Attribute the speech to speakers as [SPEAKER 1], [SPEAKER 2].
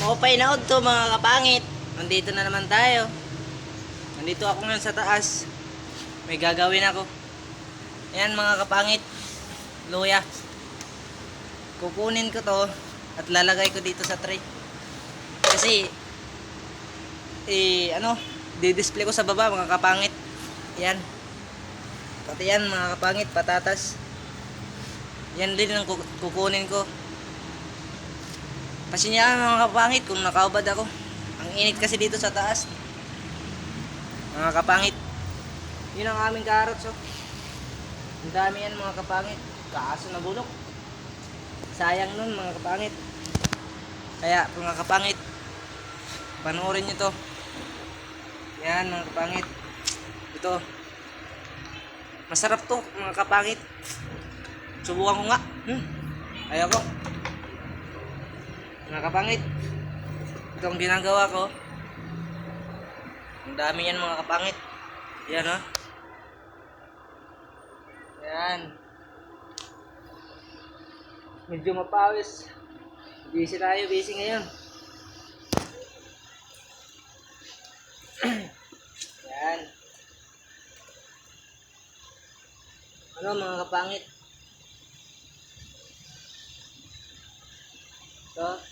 [SPEAKER 1] Okay na to mga kapangit. Nandito na naman tayo. Nandito ako ngayon sa taas. May gagawin ako. Ayan mga kapangit. Luya. Kukunin ko to at lalagay ko dito sa tray. Kasi di-display ko sa baba mga kapangit. Ayan. Pati yan mga kapangit, patatas. Yan din ang kukunin ko. Pasinyahan mga kapangit kung nakaubad ako. Ang init kasi dito sa taas. Mga kapangit. Yun ang aming carrots oh. Ang dami yan mga kapangit. Kaso nabulok. Sayang nun mga kapangit. Kaya mga kapangit, panoorin nyo to. Yan mga kapangit. Ito. Masarap to mga kapangit. Subukan ko nga. Ayoko. Mga kapangit, ito ang ginagawa ko. Ang dami yan mga kapangit. Yan o. Yan. Medyo mapawis. Busy tayo, busy ngayon. Yan. Ano mga kapangit? Ito.